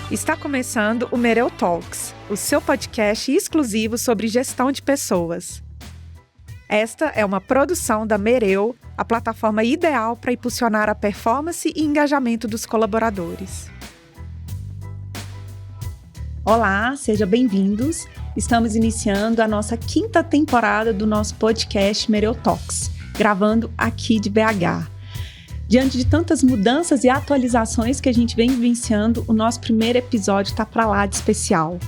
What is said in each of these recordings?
Está começando o Mereu Talks, o seu podcast exclusivo sobre gestão de pessoas. Esta é uma produção da Mereu, a plataforma ideal para impulsionar a performance e engajamento dos colaboradores. Olá, sejam bem-vindos. Estamos iniciando a nossa 5ª temporada do nosso podcast Mereu Talks, gravando aqui de BH. Diante de tantas mudanças e atualizações que a gente vem vivenciando, o nosso primeiro episódio está para lá de especial.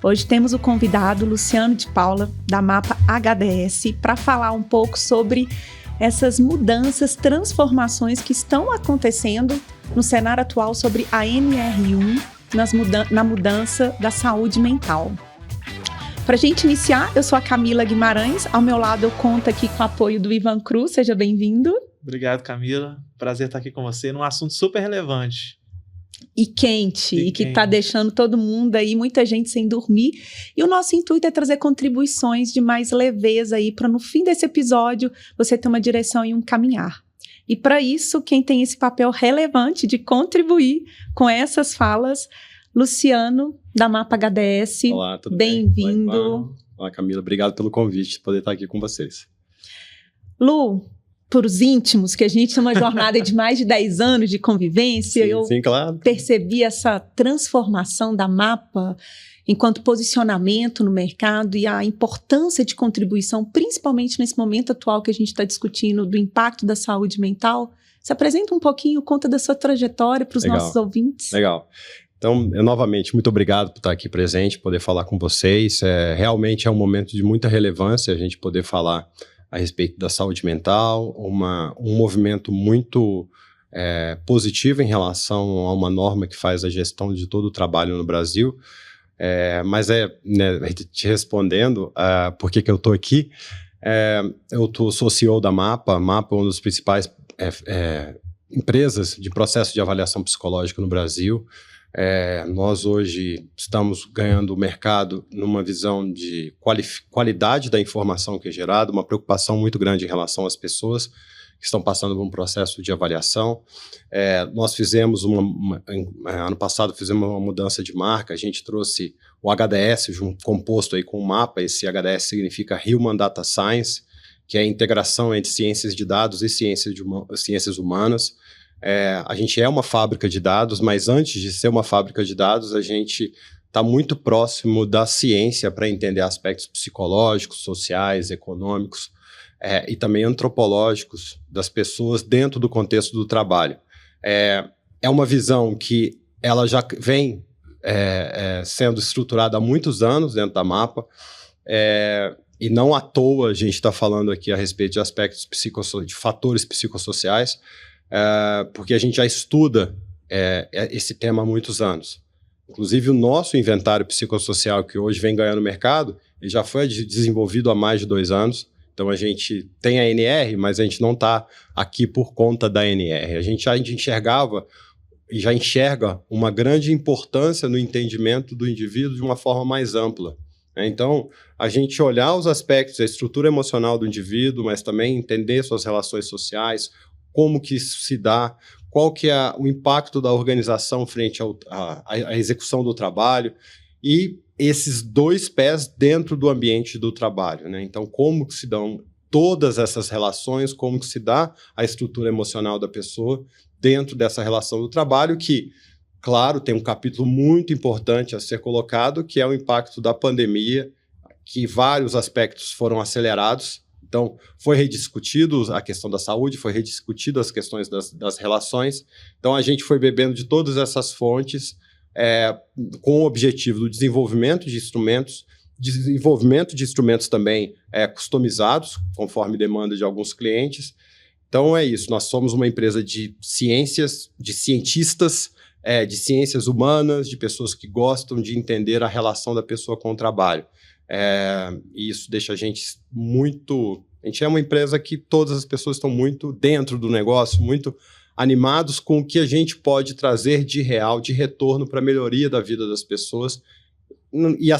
Hoje temos o convidado Luciano de Paula, da Mapa HDS, para falar um pouco sobre essas mudanças, transformações que estão acontecendo no cenário atual sobre a NR1 na mudança da saúde mental. Para a gente iniciar, eu sou a Camila Guimarães, ao meu lado eu conto aqui com o apoio do Ivan Cruz, seja bem-vindo. Obrigado, Camila. Prazer estar aqui com você num assunto super relevante. E quente, e que está deixando todo mundo aí, muita gente sem dormir. E o nosso intuito é trazer contribuições de mais leveza aí, para no fim desse episódio você ter uma direção e um caminhar. E para isso, quem tem esse papel relevante de contribuir com essas falas, Luciano, da Mapa HDS. Olá, tudo bem? Bem-vindo. Olá, Camila. Obrigado pelo convite, poder estar aqui com vocês. Lu, para os íntimos, que a gente tem uma jornada de mais de 10 anos de convivência, sim, claro. Percebi essa transformação da Mapa enquanto posicionamento no mercado e a importância de contribuição, principalmente nesse momento atual que a gente está discutindo do impacto da saúde mental. Se apresenta um pouquinho, conta da sua trajetória para os nossos ouvintes. Legal. Então, novamente, muito obrigado por estar aqui presente, poder falar com vocês. Realmente é um momento de muita relevância a gente poder falar a respeito da saúde mental, um movimento muito positivo em relação a uma norma que faz a gestão de todo o trabalho no Brasil. Mas te respondendo por que eu estou aqui, sou CEO da Mapa. Mapa é uma das principais empresas de processo de avaliação psicológica no Brasil. Nós hoje estamos ganhando o mercado numa visão de qualidade da informação que é gerada, uma preocupação muito grande em relação às pessoas que estão passando por um processo de avaliação. Nós fizemos ano passado fizemos uma mudança de marca, a gente trouxe o HDS composto aí com o Mapa. Esse HDS significa Human Data Science, que é a integração entre ciências de dados e ciências humanas. A gente é uma fábrica de dados, mas antes de ser uma fábrica de dados, a gente está muito próximo da ciência para entender aspectos psicológicos, sociais, econômicos e também antropológicos das pessoas dentro do contexto do trabalho. É uma visão que ela já vem sendo estruturada há muitos anos dentro da Mapa, e não à toa a gente está falando aqui a respeito de aspectos de fatores psicossociais, porque a gente já estuda esse tema há muitos anos. Inclusive, o nosso inventário psicossocial, que hoje vem ganhando mercado, ele já foi desenvolvido há mais de 2 anos. Então, a gente tem a NR, mas a gente não está aqui por conta da NR. A gente já enxergava e já enxerga uma grande importância no entendimento do indivíduo de uma forma mais ampla. Então, a gente olhar os aspectos da estrutura emocional do indivíduo, mas também entender suas relações sociais, como que isso se dá, qual que é o impacto da organização frente à execução do trabalho, e esses 2 pés dentro do ambiente do trabalho, né? Então, como que se dão todas essas relações, como que se dá a estrutura emocional da pessoa dentro dessa relação do trabalho, que, claro, tem um capítulo muito importante a ser colocado, que é o impacto da pandemia, que vários aspectos foram acelerados. Então, foi rediscutido a questão da saúde, foi rediscutido as questões das relações. Então, a gente foi bebendo de todas essas fontes com o objetivo do desenvolvimento de instrumentos também customizados, conforme demanda de alguns clientes. Então, é isso. Nós somos uma empresa de ciências, de cientistas, de ciências humanas, de pessoas que gostam de entender a relação da pessoa com o trabalho. E isso deixa a gente muito... A gente é uma empresa que todas as pessoas estão muito dentro do negócio, muito animados com o que a gente pode trazer de real, de retorno para a melhoria da vida das pessoas e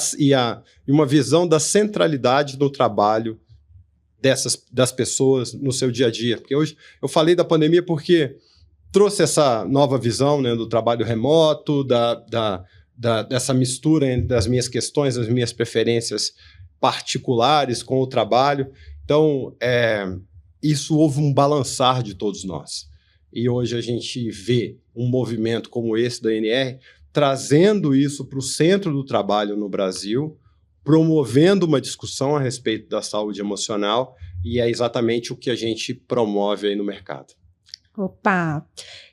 uma visão da centralidade do trabalho das pessoas no seu dia a dia. Porque hoje eu falei da pandemia porque trouxe essa nova visão, né, do trabalho remoto, dessa mistura entre as minhas questões, as minhas preferências particulares com o trabalho. Então, isso houve um balançar de todos nós. E hoje a gente vê um movimento como esse da NR trazendo isso para o centro do trabalho no Brasil, promovendo uma discussão a respeito da saúde emocional, e é exatamente o que a gente promove aí no mercado. Opa!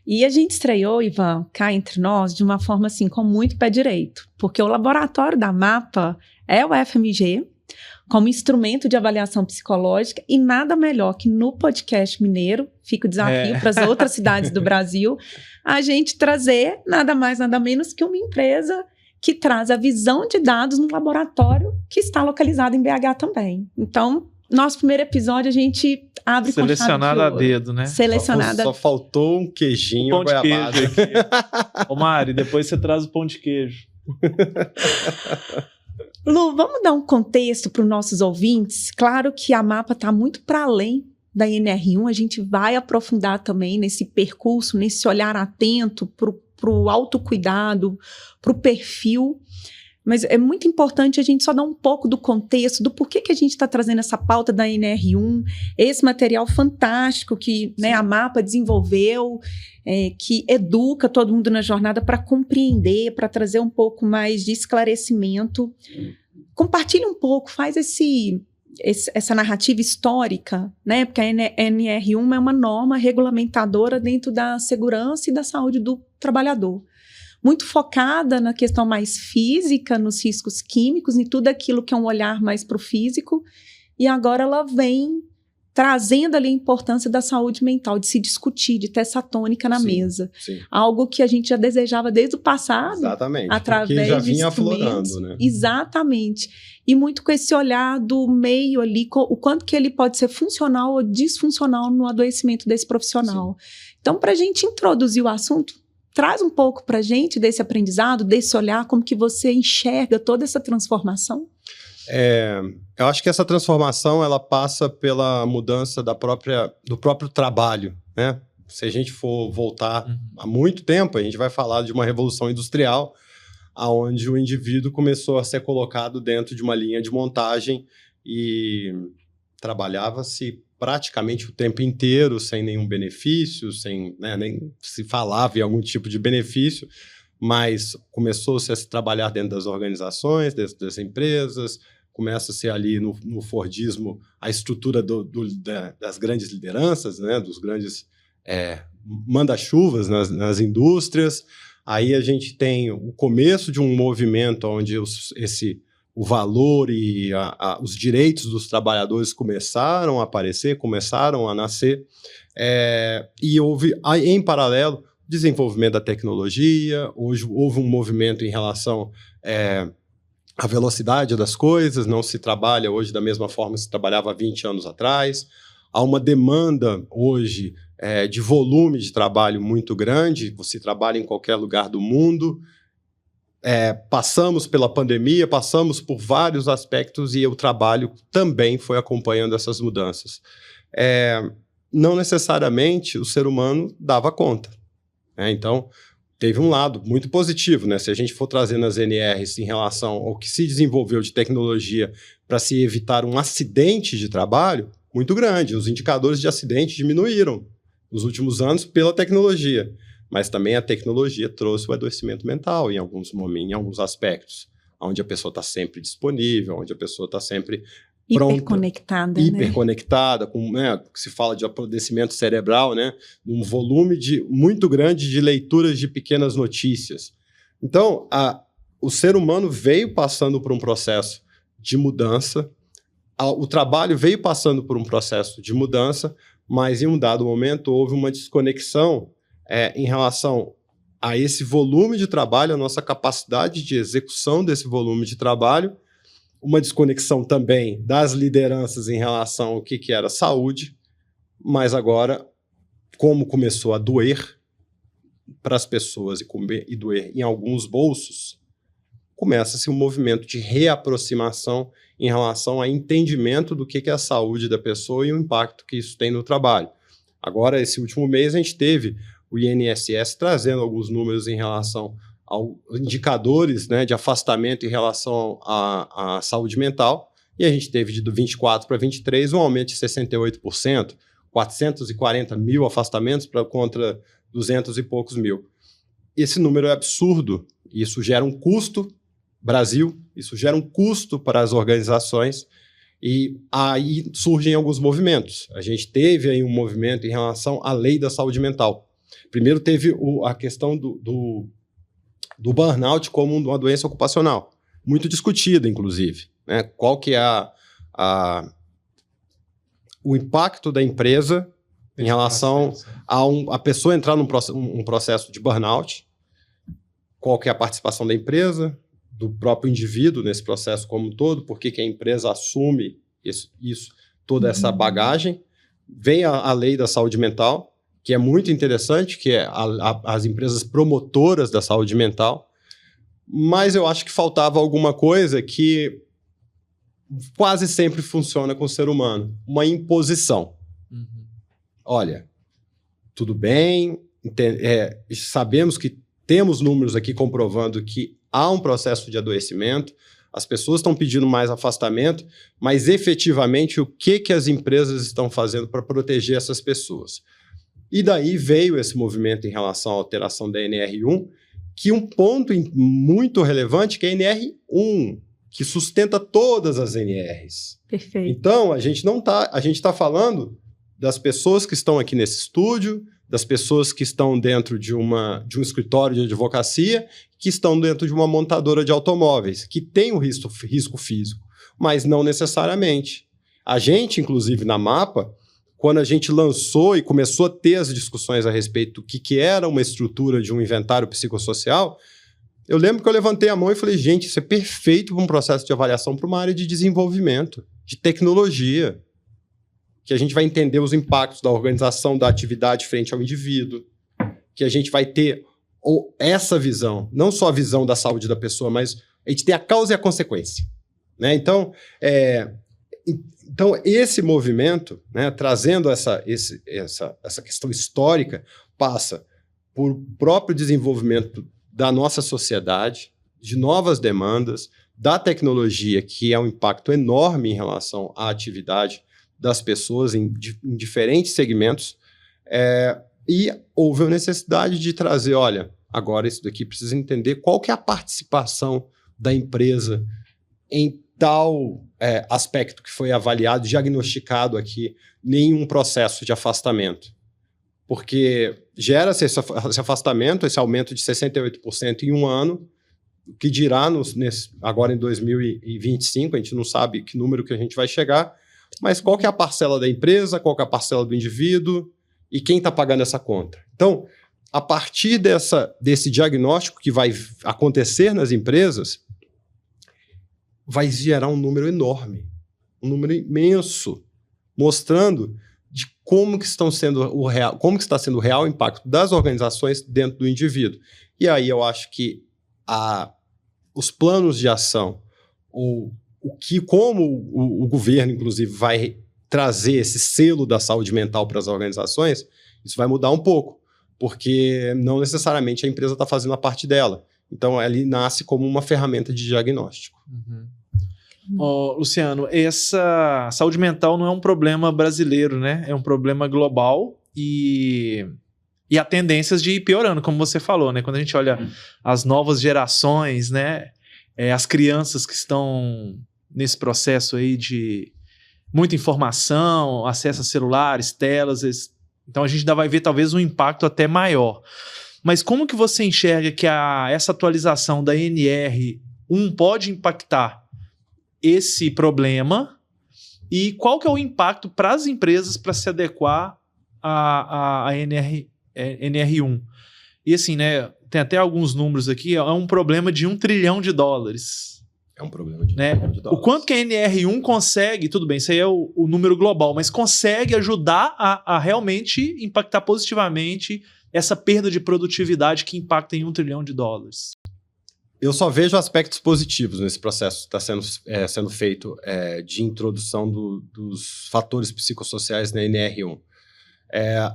E a gente estreou, Ivan, cá entre nós, de uma forma assim, com muito pé direito, porque o laboratório da MAPA é o FMG, como instrumento de avaliação psicológica, e nada melhor que no podcast mineiro, fica o desafio para as outras cidades do Brasil, a gente trazer nada mais, nada menos que uma empresa que traz a visão de dados no laboratório que está localizado em BH também. Então, nosso primeiro episódio a gente abre com chave de ouro. Selecionado a dedo, né? Selecionada. Só faltou um queijinho, pão de goiabada. queijo aqui. Ô Mari, depois você traz o pão de queijo. Lu, vamos dar um contexto para os nossos ouvintes? Claro que a MAPA está muito para além da NR1, a gente vai aprofundar também nesse percurso, nesse olhar atento para o autocuidado, para o perfil, mas é muito importante a gente só dar um pouco do contexto, do porquê que a gente está trazendo essa pauta da NR1, esse material fantástico que, né, a MAPA desenvolveu, que educa todo mundo na jornada para compreender, para trazer um pouco mais de esclarecimento. Compartilha um pouco, faz essa narrativa histórica, né? Porque a NR1 é uma norma regulamentadora dentro da segurança e da saúde do trabalhador. Muito focada na questão mais física, nos riscos químicos, em tudo aquilo que é um olhar mais para o físico. E agora ela vem trazendo ali a importância da saúde mental, de se discutir, de ter essa tônica na mesa. Sim. Algo que a gente já desejava desde o passado. Exatamente. Através já de vinha instrumentos. aflorando, né? Exatamente. E muito com esse olhar do meio ali, o quanto que ele pode ser funcional ou disfuncional no adoecimento desse profissional. Sim. Então, para a gente introduzir o assunto, traz um pouco para a gente desse aprendizado, desse olhar, como que você enxerga toda essa transformação? Eu acho que essa transformação ela passa pela mudança do próprio trabalho, né? Se a gente for voltar há muito tempo, a gente vai falar de uma revolução industrial, onde o indivíduo começou a ser colocado dentro de uma linha de montagem e trabalhava-se praticamente o tempo inteiro sem nenhum benefício, sem, né, nem se falava em algum tipo de benefício, mas começou-se a se trabalhar dentro das organizações, dentro das empresas, começa-se ali no Fordismo a estrutura das grandes lideranças, né, dos grandes manda-chuvas nas indústrias. Aí a gente tem o começo de um movimento onde o valor e os direitos dos trabalhadores começaram a aparecer, começaram a nascer, e houve, em paralelo, desenvolvimento da tecnologia. Hoje houve um movimento em relação à velocidade das coisas, não se trabalha hoje da mesma forma que se trabalhava há 20 anos atrás. Há uma demanda hoje de volume de trabalho muito grande, você trabalha em qualquer lugar do mundo. Passamos pela pandemia, passamos por vários aspectos e o trabalho também foi acompanhando essas mudanças. Não necessariamente o ser humano dava conta. Então, teve um lado muito positivo, né? Se a gente for trazendo as NRs em relação ao que se desenvolveu de tecnologia para se evitar um acidente de trabalho muito grande. Os indicadores de acidente diminuíram nos últimos anos pela tecnologia. Mas também a tecnologia trouxe o adoecimento mental em alguns aspectos, onde a pessoa está sempre disponível, onde a pessoa está sempre pronta, hiperconectada, que se fala de apodrecimento cerebral, né, um volume muito grande de leituras de pequenas notícias. Então, o ser humano veio passando por um processo de mudança, o trabalho veio passando por um processo de mudança, mas em um dado momento houve uma desconexão em relação a esse volume de trabalho, a nossa capacidade de execução desse volume de trabalho, uma desconexão também das lideranças em relação ao que era saúde, mas agora, como começou a doer para as pessoas e doer em alguns bolsos, começa-se um movimento de reaproximação em relação a entendimento do que é a saúde da pessoa e o impacto que isso tem no trabalho. Agora, esse último mês, a gente teve o INSS trazendo alguns números em relação indicadores, né, de afastamento em relação à saúde mental, e a gente teve de 24 para 23 um aumento de 68%, 440 mil afastamentos contra 200 e poucos mil. Esse número é absurdo, isso gera um custo, Brasil, isso gera um custo para as organizações, e aí surgem alguns movimentos. A gente teve aí um movimento em relação à lei da saúde mental. Primeiro teve a questão do burnout como uma doença ocupacional, muito discutida, inclusive, né? Qual que é o impacto da empresa em relação a pessoa entrar num processo de burnout, qual que é a participação da empresa, do próprio indivíduo nesse processo como um todo, por que a empresa assume toda essa bagagem. Vem a lei da saúde mental, que é muito interessante, que é as empresas promotoras da saúde mental, mas eu acho que faltava alguma coisa que quase sempre funciona com o ser humano, uma imposição. Olha, tudo bem, sabemos que temos números aqui comprovando que há um processo de adoecimento, as pessoas estão pedindo mais afastamento, mas efetivamente o que as empresas estão fazendo para proteger essas pessoas? E daí veio esse movimento em relação à alteração da NR1, que um ponto muito relevante que é a NR1, que sustenta todas as NRs. Perfeito. Então, a gente está falando das pessoas que estão aqui nesse estúdio, das pessoas que estão dentro de um escritório de advocacia, que estão dentro de uma montadora de automóveis, que tem o risco físico, mas não necessariamente. A gente, inclusive, na MAPA, quando a gente lançou e começou a ter as discussões a respeito do que era uma estrutura de um inventário psicossocial, eu lembro que eu levantei a mão e falei, gente, isso é perfeito para um processo de avaliação para uma área de desenvolvimento, de tecnologia, que a gente vai entender os impactos da organização, da atividade frente ao indivíduo, que a gente vai ter essa visão, não só a visão da saúde da pessoa, mas a gente tem a causa e a consequência, né? Então, esse movimento, né, trazendo essa questão histórica, passa por próprio desenvolvimento da nossa sociedade, de novas demandas, da tecnologia, que é um impacto enorme em relação à atividade das pessoas em diferentes segmentos, e houve a necessidade de trazer, olha, agora isso daqui precisa entender qual que é a participação da empresa em tal aspecto que foi avaliado, diagnosticado aqui, nenhum processo de afastamento. Porque gera-se esse afastamento, esse aumento de 68% em um ano, o que dirá agora em 2025, a gente não sabe que número que a gente vai chegar, mas qual que é a parcela da empresa, qual que é a parcela do indivíduo e quem está pagando essa conta. Então, a partir desse diagnóstico que vai acontecer nas empresas, vai gerar um número enorme, um número imenso, mostrando de como que está sendo o real impacto das organizações dentro do indivíduo. E aí eu acho que os planos de ação, como o governo, inclusive, vai trazer esse selo da saúde mental para as organizações, isso vai mudar um pouco, porque não necessariamente a empresa está fazendo a parte dela. Então, ali nasce como uma ferramenta de diagnóstico. Luciano, essa saúde mental não é um problema brasileiro, né? É um problema global e há tendências de ir piorando, como você falou, né? Quando a gente olha as novas gerações, né? As crianças que estão nesse processo aí de muita informação, acesso a celulares, telas, então a gente ainda vai ver talvez um impacto até maior. Mas como que você enxerga que essa atualização da NR1 pode impactar esse problema e qual que é o impacto para as empresas para se adequar à NR1? E assim, né, tem até alguns números aqui, é um problema de $1 trilhão. É um problema de né? $1 trilhão. O quanto que a NR1 consegue, tudo bem, isso aí é o número global, mas consegue ajudar a realmente impactar positivamente essa perda de produtividade que impacta em $1 trilhão. Eu só vejo aspectos positivos nesse processo que está sendo feito de introdução dos fatores psicossociais na NR1.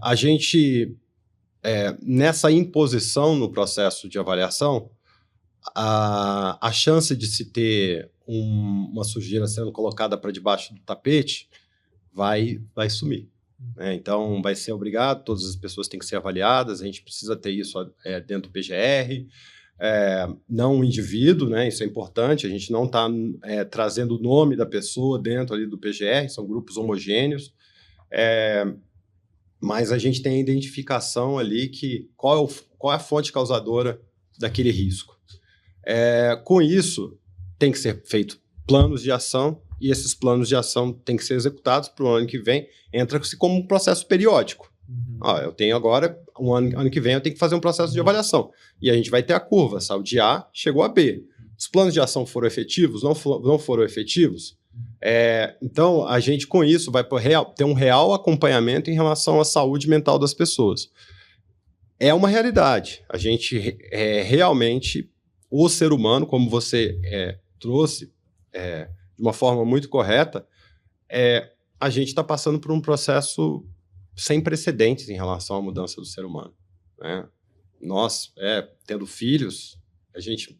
A gente, nessa imposição no processo de avaliação, a chance de se ter uma sujeira sendo colocada para debaixo do tapete vai sumir. Né? Então, vai ser obrigado, todas as pessoas têm que ser avaliadas, a gente precisa ter isso dentro do PGR, não o indivíduo, né? Isso é importante, a gente não está trazendo o nome da pessoa dentro ali do PGR, são grupos homogêneos, mas a gente tem a identificação ali que qual é a fonte causadora daquele risco. Com isso, tem que ser feito planos de ação, e esses planos de ação têm que ser executados para o ano que vem, entra-se como um processo periódico. Eu tenho agora, ano que vem eu tenho que fazer um processo de avaliação, e a gente vai ter a curva, saiu de A, chegou a B. Os planos de ação foram efetivos? Não foram efetivos? Então, a gente com isso vai ter um real acompanhamento em relação à saúde mental das pessoas. É uma realidade. A gente realmente, o ser humano, como você trouxe de uma forma muito correta, a gente está passando por um processo sem precedentes em relação à mudança do ser humano. Né? Nós, tendo filhos, a gente...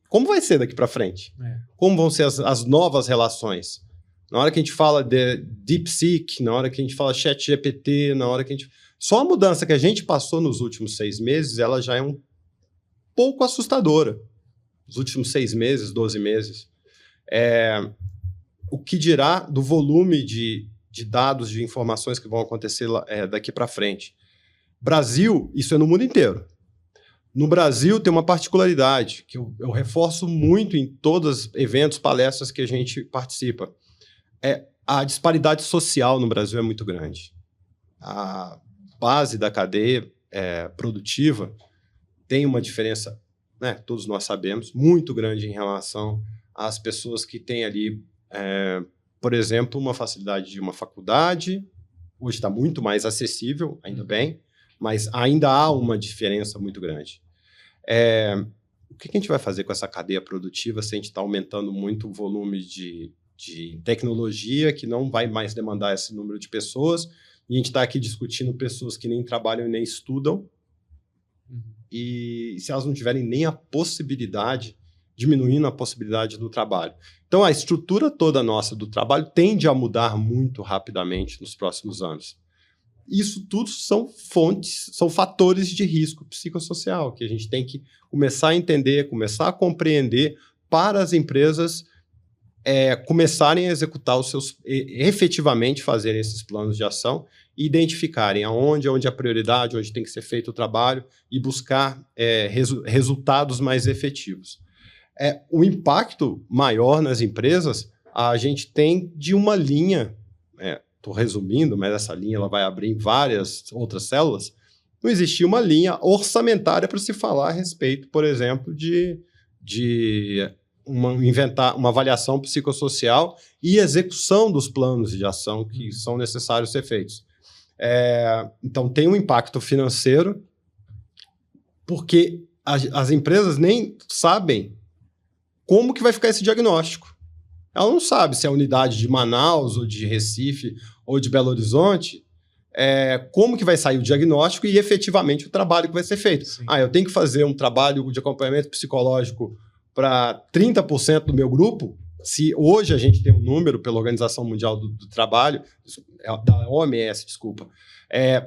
como vai ser daqui para frente? Como vão ser as novas relações? Na hora que a gente fala de DeepSeek, na hora que a gente fala ChatGPT, na hora que a gente... Só a mudança que a gente passou nos últimos 6 meses, ela já é um pouco assustadora. Os últimos 6 meses, 12 meses. O que dirá do volume de dados, de informações que vão acontecer daqui para frente? Brasil, isso é no mundo inteiro. No Brasil tem uma particularidade que eu reforço muito em todos os eventos, palestras que a gente participa. A disparidade social no Brasil é muito grande. A base da cadeia produtiva tem uma diferença, né, todos nós sabemos, muito grande em relação às pessoas que têm ali, por exemplo, uma facilidade de uma faculdade. Hoje está muito mais acessível, ainda bem, mas ainda há uma diferença muito grande. O que a gente vai fazer com essa cadeia produtiva se a gente está aumentando muito o volume de tecnologia que não vai mais demandar esse número de pessoas, e a gente está aqui discutindo pessoas que nem trabalham e nem estudam, e se elas não tiverem nem a possibilidade, diminuindo a possibilidade do trabalho. Então, a estrutura toda nossa do trabalho tende a mudar muito rapidamente nos próximos anos. Isso tudo são fatores de risco psicossocial que a gente tem que começar a entender, começar a compreender para as empresas começarem a executar efetivamente fazerem esses planos de ação e identificarem onde é a prioridade, onde tem que ser feito o trabalho e buscar resultados mais efetivos. O impacto maior nas empresas a gente tem de uma linha, estou resumindo, mas essa linha ela vai abrir em várias outras células. Não existia uma linha orçamentária para se falar a respeito, por exemplo, de inventar uma avaliação psicossocial e execução dos planos de ação que são necessários ser feitos. Então, tem um impacto financeiro, porque as empresas nem sabem como que vai ficar esse diagnóstico. Ela não sabe se é a unidade de Manaus, ou de Recife, ou de Belo Horizonte, como que vai sair o diagnóstico e efetivamente o trabalho que vai ser feito. Sim. Eu tenho que fazer um trabalho de acompanhamento psicológico para 30% do meu grupo. Se hoje a gente tem um número pela Organização Mundial do Trabalho, da OMS, desculpa,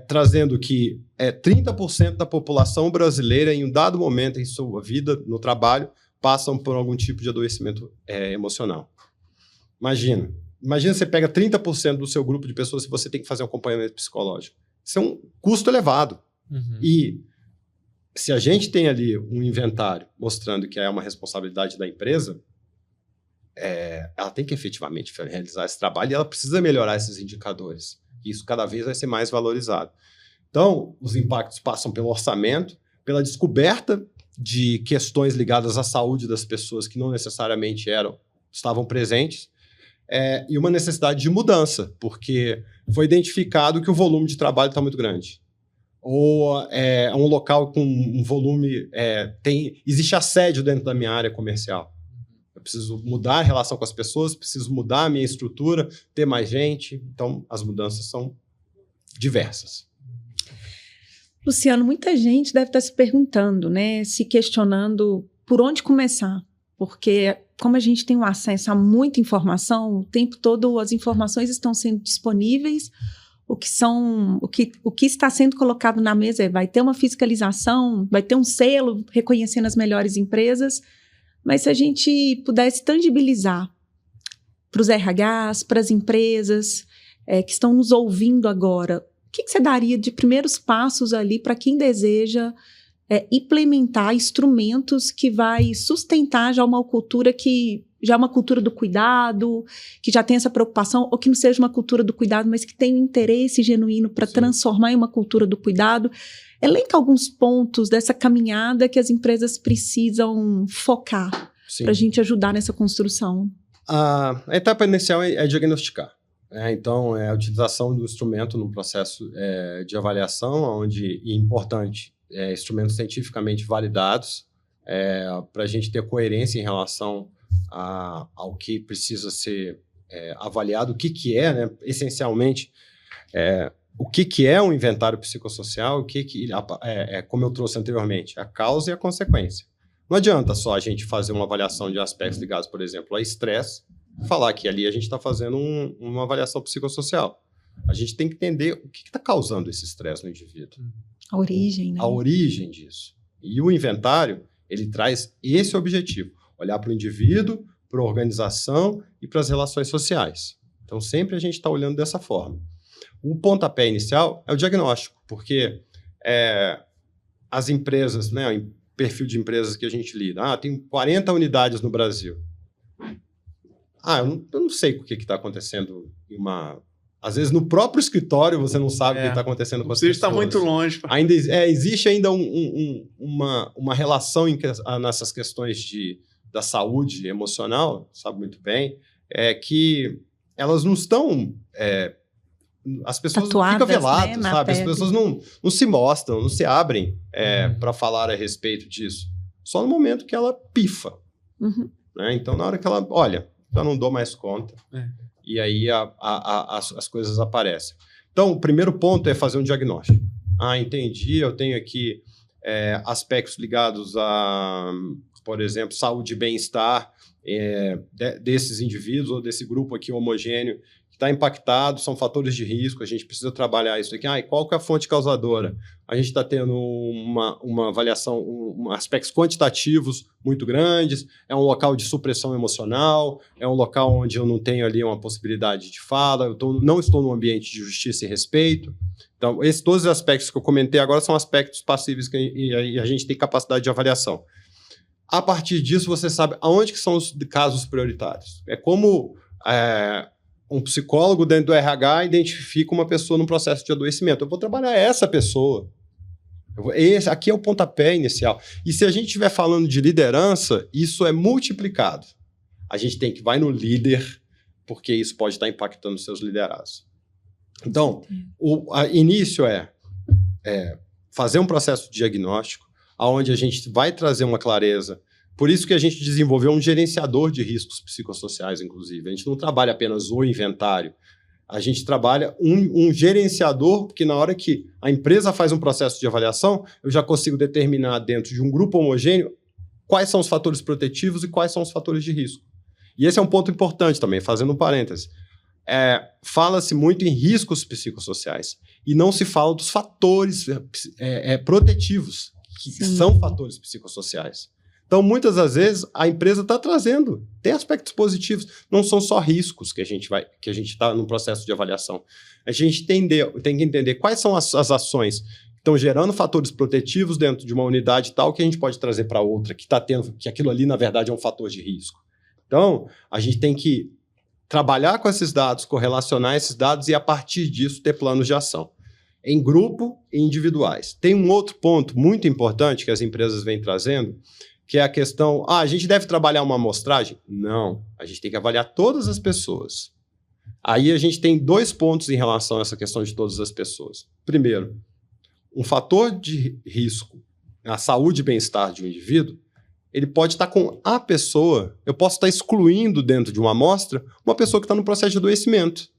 trazendo que 30% da população brasileira, em um dado momento em sua vida, no trabalho, passam por algum tipo de adoecimento emocional. Imagina você pega 30% do seu grupo de pessoas e você tem que fazer um acompanhamento psicológico. Isso é um custo elevado. E se a gente tem ali um inventário mostrando que é uma responsabilidade da empresa, ela tem que efetivamente realizar esse trabalho e ela precisa melhorar esses indicadores. Isso cada vez vai ser mais valorizado. Então, os impactos passam pelo orçamento, pela descoberta de questões ligadas à saúde das pessoas que não necessariamente estavam presentes, e uma necessidade de mudança, porque foi identificado que o volume de trabalho está muito grande. Ou é um local com um volume... existe assédio dentro da minha área comercial. Eu preciso mudar a relação com as pessoas, preciso mudar a minha estrutura, ter mais gente. Então, as mudanças são diversas. Luciano, muita gente deve estar se perguntando, né, se questionando por onde começar? Porque como a gente tem um acesso a muita informação, o tempo todo as informações estão sendo disponíveis, o que está sendo colocado na mesa vai ter uma fiscalização, vai ter um selo reconhecendo as melhores empresas, mas se a gente pudesse tangibilizar para os RHs, para as empresas que estão nos ouvindo agora, o que você daria de primeiros passos ali para quem deseja implementar instrumentos que vai sustentar já uma cultura que já é uma cultura do cuidado, que já tem essa preocupação, ou que não seja uma cultura do cuidado, mas que tem um interesse genuíno para transformar em uma cultura do cuidado. Elenca alguns pontos dessa caminhada que as empresas precisam focar para a gente ajudar nessa construção. A etapa inicial é diagnosticar. Então, é a utilização do instrumento no processo de avaliação, onde é importante instrumentos cientificamente validados, para a gente ter coerência em relação ao que precisa ser avaliado, o que é, né? Essencialmente, o que é um inventário psicossocial, como eu trouxe anteriormente, a causa e a consequência. Não adianta só a gente fazer uma avaliação de aspectos ligados, por exemplo, a estresse, falar que ali a gente está fazendo uma avaliação psicossocial. A gente tem que entender o que está causando esse estresse no indivíduo. A origem, né? A origem disso. E o inventário, ele traz esse objetivo. Olhar para o indivíduo, para a organização e para as relações sociais. Então, sempre a gente está olhando dessa forma. O pontapé inicial é o diagnóstico, porque as empresas, né, o perfil de empresas que a gente lida, tem 40 unidades no Brasil. Eu não sei o que está acontecendo às vezes no próprio escritório você não sabe o que está acontecendo com as pessoas. Está muito longe. Existe ainda uma relação nessas questões da saúde emocional, sabe muito bem, que elas não estão... as pessoas ficam veladas, né, sabe? As pessoas não se mostram, não se abrem para falar a respeito disso. Só no momento que ela pifa. Uhum. Né? Então, na hora que ela... Olha, já não dou mais conta. E aí as coisas aparecem. Então, o primeiro ponto é fazer um diagnóstico. Entendi, eu tenho aqui aspectos ligados a, por exemplo, saúde e bem-estar desses indivíduos ou desse grupo aqui homogêneo que está impactado, são fatores de risco, a gente precisa trabalhar isso aqui. E qual que é a fonte causadora? A gente está tendo uma avaliação, aspectos quantitativos muito grandes, é um local de supressão emocional, é um local onde eu não tenho ali uma possibilidade de fala, não estou num ambiente de justiça e respeito. Então, todos os aspectos que eu comentei agora são aspectos passíveis e a gente tem capacidade de avaliação. A partir disso, você sabe aonde que são os casos prioritários. É como um psicólogo dentro do RH identifica uma pessoa num processo de adoecimento. Eu vou trabalhar essa pessoa. Esse aqui é o pontapé inicial. E se a gente estiver falando de liderança, isso é multiplicado. A gente tem que vai no líder, porque isso pode estar impactando os seus liderados. Então, o início é fazer um processo de diagnóstico, onde a gente vai trazer uma clareza. Por isso que a gente desenvolveu um gerenciador de riscos psicossociais, inclusive. A gente não trabalha apenas o inventário. A gente trabalha um gerenciador, porque na hora que a empresa faz um processo de avaliação, eu já consigo determinar dentro de um grupo homogêneo quais são os fatores protetivos e quais são os fatores de risco. E esse é um ponto importante também, fazendo um parêntese. Fala-se muito em riscos psicossociais e não se fala dos fatores protetivos, que são fatores psicossociais. Então, muitas das vezes, a empresa está trazendo, tem aspectos positivos, não são só riscos que a gente está no processo de avaliação. A gente tem que entender quais são as ações que estão gerando fatores protetivos dentro de uma unidade tal que a gente pode trazer para outra, que aquilo ali, na verdade, é um fator de risco. Então, a gente tem que trabalhar com esses dados, correlacionar esses dados e, a partir disso, ter planos de ação. Em grupo e individuais. Tem um outro ponto muito importante que as empresas vêm trazendo, que é a questão, a gente deve trabalhar uma amostragem? Não, a gente tem que avaliar todas as pessoas. Aí a gente tem 2 pontos em relação a essa questão de todas as pessoas. Primeiro, um fator de risco na saúde e bem-estar de um indivíduo, ele pode estar com a pessoa, eu posso estar excluindo dentro de uma amostra uma pessoa que está no processo de adoecimento.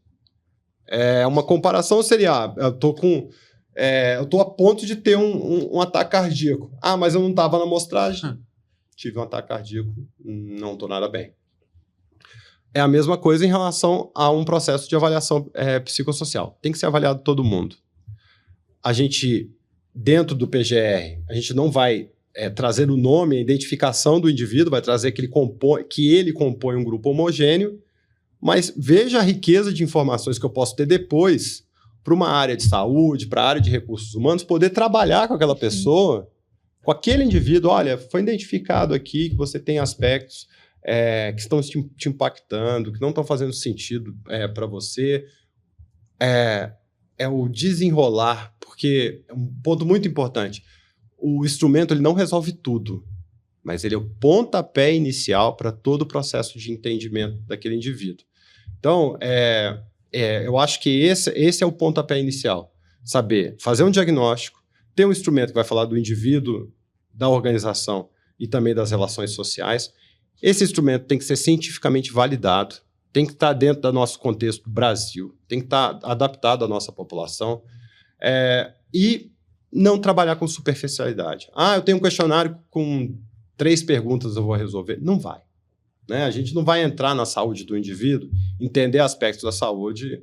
Uma comparação seria, eu estou a ponto de ter um ataque cardíaco. Mas eu não estava na amostragem. tive um ataque cardíaco, não estou nada bem. É a mesma coisa em relação a um processo de avaliação psicossocial. Tem que ser avaliado todo mundo. A gente, dentro do PGR, a gente não vai trazer o nome, a identificação do indivíduo, vai trazer que ele compõe um grupo homogêneo, mas veja a riqueza de informações que eu posso ter depois para uma área de saúde, para a área de recursos humanos, poder trabalhar com aquela pessoa, com aquele indivíduo. Olha, foi identificado aqui que você tem aspectos que estão te impactando, que não estão fazendo sentido para você. É o desenrolar, porque é um ponto muito importante. O instrumento ele não resolve tudo, mas ele é o pontapé inicial para todo o processo de entendimento daquele indivíduo. Então, eu acho que esse é o pontapé inicial. Saber fazer um diagnóstico, ter um instrumento que vai falar do indivíduo, da organização e também das relações sociais. Esse instrumento tem que ser cientificamente validado, tem que estar dentro do nosso contexto Brasil, tem que estar adaptado à nossa população e não trabalhar com superficialidade. Eu tenho um questionário com 3 perguntas, eu vou resolver. Não vai. Né? A gente não vai entrar na saúde do indivíduo, entender aspectos da saúde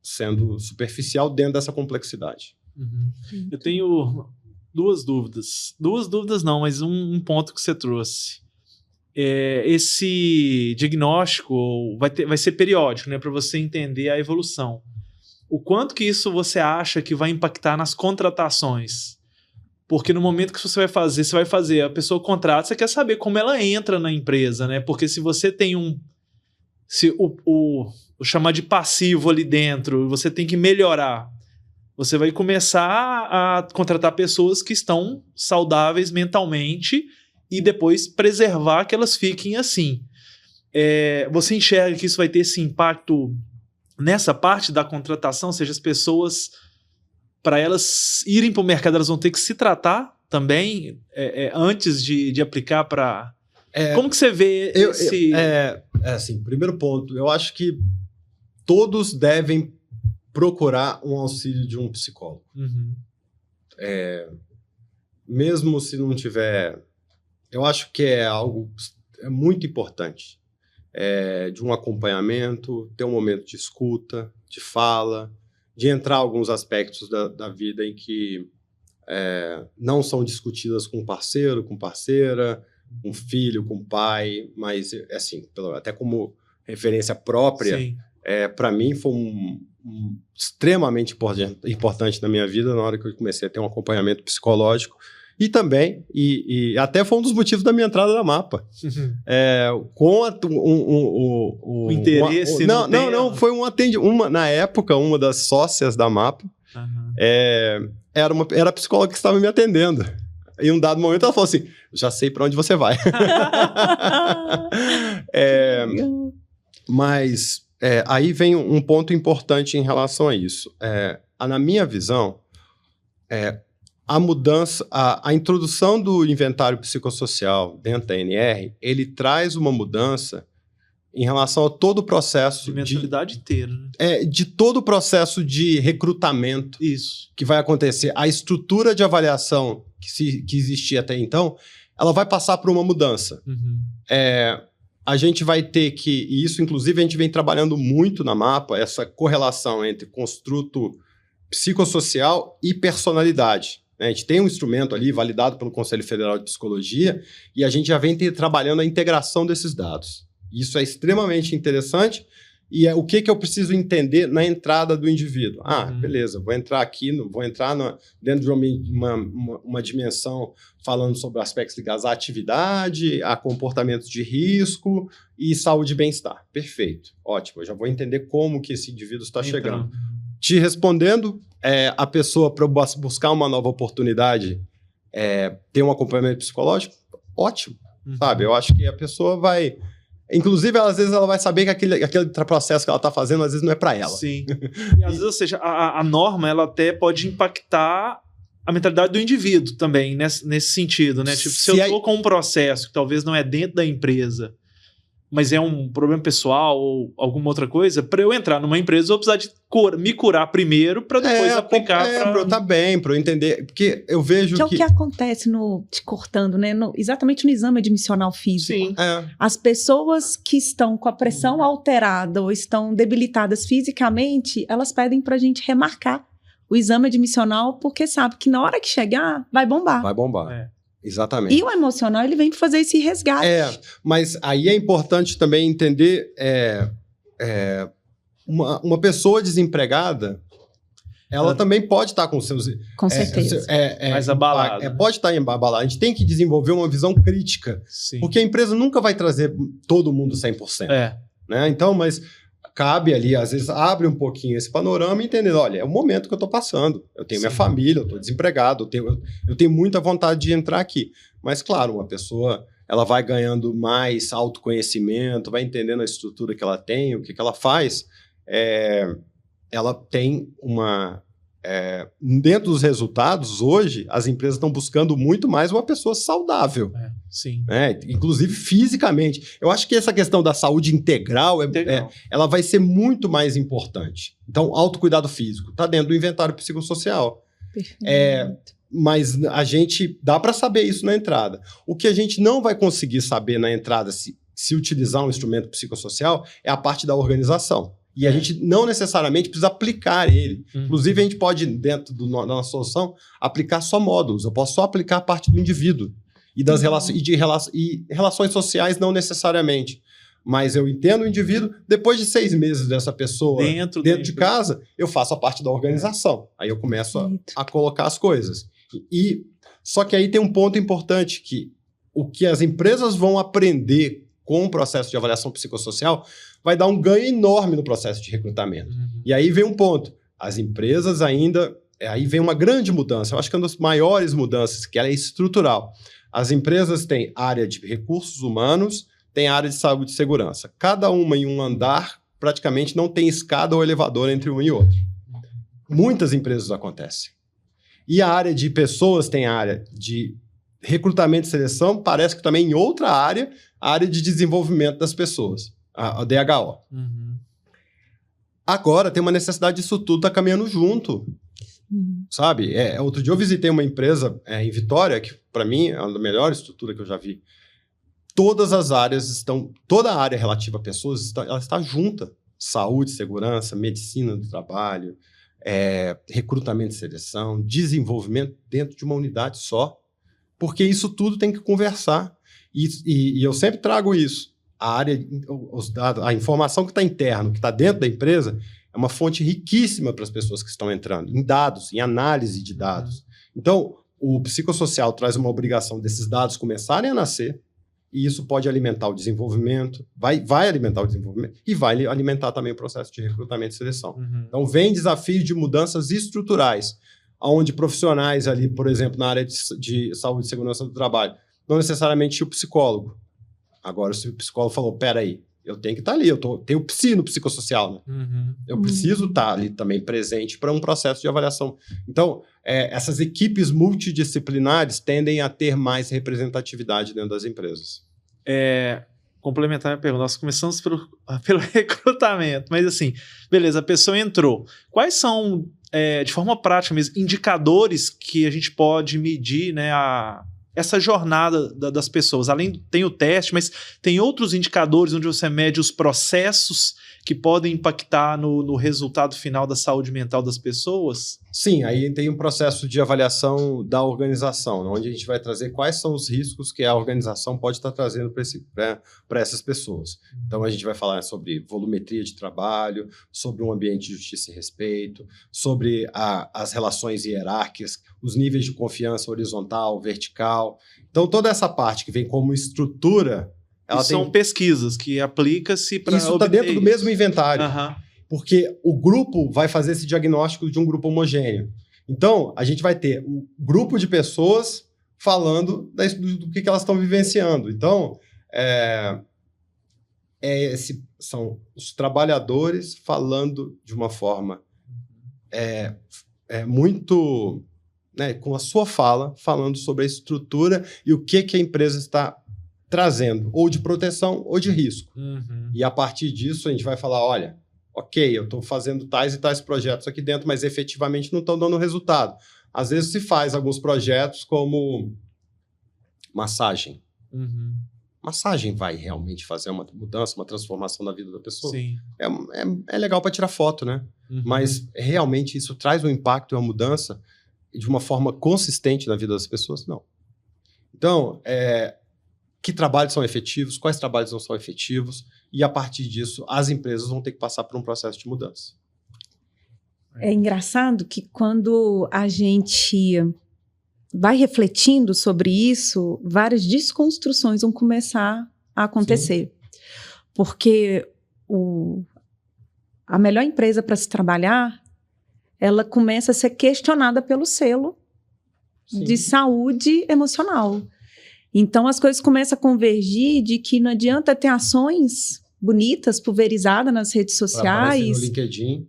sendo superficial dentro dessa complexidade. Uhum. Eu tenho 2 dúvidas. 2 dúvidas não, mas um ponto que você trouxe. Esse diagnóstico vai ser periódico, né, para você entender a evolução. O quanto que isso você acha que vai impactar nas contratações? Porque no momento que você vai fazer, a pessoa contrata, você quer saber como ela entra na empresa, né? Porque se você tem o chamar de passivo ali dentro, você tem que melhorar. Você vai começar a contratar pessoas que estão saudáveis mentalmente e depois preservar que elas fiquem assim. Você enxerga que isso vai ter esse impacto nessa parte da contratação, ou seja, as pessoas, para elas irem para o mercado, elas vão ter que se tratar também antes de aplicar para... Como que você vê esse... assim, primeiro ponto, eu acho que todos devem procurar um auxílio de um psicólogo. Uhum. Mesmo se não tiver... Eu acho que é algo muito importante. De um acompanhamento, ter um momento de escuta, de fala, de entrar alguns aspectos da vida em que não são discutidas com parceiro, com parceira, com filho, com pai, mas, assim, até como referência própria, para mim foi extremamente importante na minha vida na hora que eu comecei a ter um acompanhamento psicológico. E também, e até foi um dos motivos da minha entrada na MAPA. Com o interesse... Não, foi um atendimento. Na época, uma das sócias da MAPA era a psicóloga que estava me atendendo. Em um dado momento, ela falou assim, já sei para onde você vai. Mas aí vem um ponto importante em relação a isso. Na minha visão... a mudança, a introdução do inventário psicossocial dentro da ANR, ele traz uma mudança em relação a todo o processo... De mentalidade inteira. Né? De todo o processo de recrutamento que vai acontecer. A estrutura de avaliação que existia até então, ela vai passar por uma mudança. Uhum. A gente vai ter que... E isso, inclusive, a gente vem trabalhando muito na MAPA, essa correlação entre construto psicossocial e personalidade. A gente tem um instrumento ali validado pelo Conselho Federal de Psicologia e a gente já vem trabalhando a integração desses dados. Isso é extremamente interessante e o que eu preciso entender na entrada do indivíduo. Beleza, vou entrar aqui, dentro de uma dimensão falando sobre aspectos ligados à atividade, a comportamentos de risco e saúde e bem-estar. Perfeito, ótimo, eu já vou entender como que esse indivíduo está chegando. Te respondendo, a pessoa, para buscar uma nova oportunidade, ter um acompanhamento psicológico, ótimo, sabe? Eu acho que a pessoa vai... Inclusive, às vezes, ela vai saber que aquele processo que ela está fazendo, às vezes, não é para ela. Sim. E, às vezes, ou seja, a norma, ela até pode impactar a mentalidade do indivíduo também, nesse sentido, né? Tipo, se eu estou com um processo que talvez não é dentro da empresa, mas é um problema pessoal ou alguma outra coisa, para eu entrar numa empresa eu vou precisar de me curar primeiro para depois aplicar. Para eu estar bem, para eu entender. Porque eu vejo que é o que acontece te cortando, né? Exatamente no exame admissional físico. Sim. As pessoas que estão com a pressão alterada ou estão debilitadas fisicamente, elas pedem pra gente remarcar o exame admissional porque sabe que na hora que chegar, vai bombar. Vai bombar. Exatamente. E o emocional, ele vem fazer esse resgate. Mas aí é importante também entender uma pessoa desempregada, ela também pode estar com seus... Com certeza. Mais abalada. Pode estar abalada. A gente tem que desenvolver uma visão crítica. Sim. Porque a empresa nunca vai trazer todo mundo 100%. Né? Então, mas cabe ali, às vezes, abre um pouquinho esse panorama e entender, olha, é o momento que eu estou passando. Eu tenho minha família, eu estou desempregado, eu tenho muita vontade de entrar aqui. Mas, claro, uma pessoa, ela vai ganhando mais autoconhecimento, vai entendendo a estrutura que ela tem, o que ela faz. Ela tem uma... dentro dos resultados, hoje, as empresas estão buscando muito mais uma pessoa saudável. Sim. Inclusive fisicamente. Eu acho que essa questão da saúde integral, ela vai ser muito mais importante. Então, autocuidado físico está dentro do inventário psicossocial. Perfeito. Mas a gente dá para saber isso na entrada. O que a gente não vai conseguir saber na entrada, se utilizar um instrumento psicossocial, é a parte da organização. E a gente não necessariamente precisa aplicar ele. Inclusive, a gente pode, dentro da nossa solução, aplicar só módulos. Eu posso só aplicar a parte do indivíduo. E das relações sociais, não necessariamente. Mas eu entendo o indivíduo, depois de 6 meses dessa pessoa dentro de casa, eu faço a parte da organização. Aí eu começo a colocar as coisas. Só que aí tem um ponto importante, que o que as empresas vão aprender com o processo de avaliação psicossocial vai dar um ganho enorme no processo de recrutamento. E aí vem um ponto. As empresas ainda... Aí vem uma grande mudança. Eu acho que é uma das maiores mudanças, que ela é estrutural. As empresas têm área de recursos humanos, tem área de saúde e segurança. Cada uma em um andar, praticamente não tem escada ou elevador entre um e outro. Muitas empresas acontecem. E a área de pessoas tem área de recrutamento e seleção, parece que também em outra área, a área de desenvolvimento das pessoas, a DHO. Agora tem uma necessidade disso tudo estar caminhando junto. Sabe? Outro dia eu visitei uma empresa em Vitória, que para mim é uma da melhores estruturas que eu já vi. Todas as áreas estão... Toda a área relativa a pessoas, ela está junta. Saúde, segurança, medicina do trabalho, recrutamento e seleção, desenvolvimento dentro de uma unidade só. Porque isso tudo tem que conversar. E eu sempre trago isso. A área, os dados, a informação que está interna, que está dentro da empresa, é uma fonte riquíssima para as pessoas que estão entrando, em dados, em análise de dados. Então, o psicossocial traz uma obrigação desses dados começarem a nascer, e isso pode alimentar o desenvolvimento, vai alimentar o desenvolvimento, e vai alimentar também o processo de recrutamento e seleção. Então, vem desafios de mudanças estruturais, onde profissionais ali, por exemplo, na área de saúde e segurança do trabalho, não necessariamente o psicólogo. Agora, se o psicólogo falou, peraí, eu tenho que estar ali, tenho psi no psicossocial, né? Eu preciso estar ali também presente para um processo de avaliação. Então, essas equipes multidisciplinares tendem a ter mais representatividade dentro das empresas. Complementar a minha pergunta, nós começamos pelo recrutamento, mas assim, beleza, a pessoa entrou. Quais são, de forma prática mesmo, indicadores que a gente pode medir, né, essa jornada das pessoas? Tem o teste, mas tem outros indicadores onde você mede os processos que podem impactar no resultado final da saúde mental das pessoas? Sim, aí tem um processo de avaliação da organização, onde a gente vai trazer quais são os riscos que a organização pode estar trazendo para essas pessoas. Então, a gente vai falar sobre volumetria de trabalho, sobre um ambiente de justiça e respeito, sobre as relações hierárquicas, os níveis de confiança horizontal, vertical. Então, toda essa parte que vem como estrutura... São pesquisas que aplica-se para... Isso está dentro do mesmo inventário. Porque o grupo vai fazer esse diagnóstico de um grupo homogêneo. Então, a gente vai ter um grupo de pessoas falando do que elas estão vivenciando. Então, são os trabalhadores falando de uma forma muito... Né, com a sua fala, falando sobre a estrutura e o que a empresa está trazendo ou de proteção ou de risco. Uhum. E a partir disso a gente vai falar, olha, ok, eu estou fazendo tais e tais projetos aqui dentro, mas efetivamente não estão dando resultado. Às vezes se faz alguns projetos como massagem. Uhum. Massagem vai realmente fazer uma mudança, uma transformação na vida da pessoa? Sim. É legal para tirar foto, né? Uhum. Mas realmente isso traz um impacto e uma mudança de uma forma consistente na vida das pessoas? Não. Então, que trabalhos são efetivos, quais trabalhos não são efetivos, e a partir disso as empresas vão ter que passar por um processo de mudança. É engraçado que quando a gente vai refletindo sobre isso, várias desconstruções vão começar a acontecer. Sim. Porque a melhor empresa para se trabalhar, ela começa a ser questionada pelo selo Sim. de saúde emocional. Então, as coisas começam a convergir de que não adianta ter ações bonitas, pulverizadas nas redes sociais,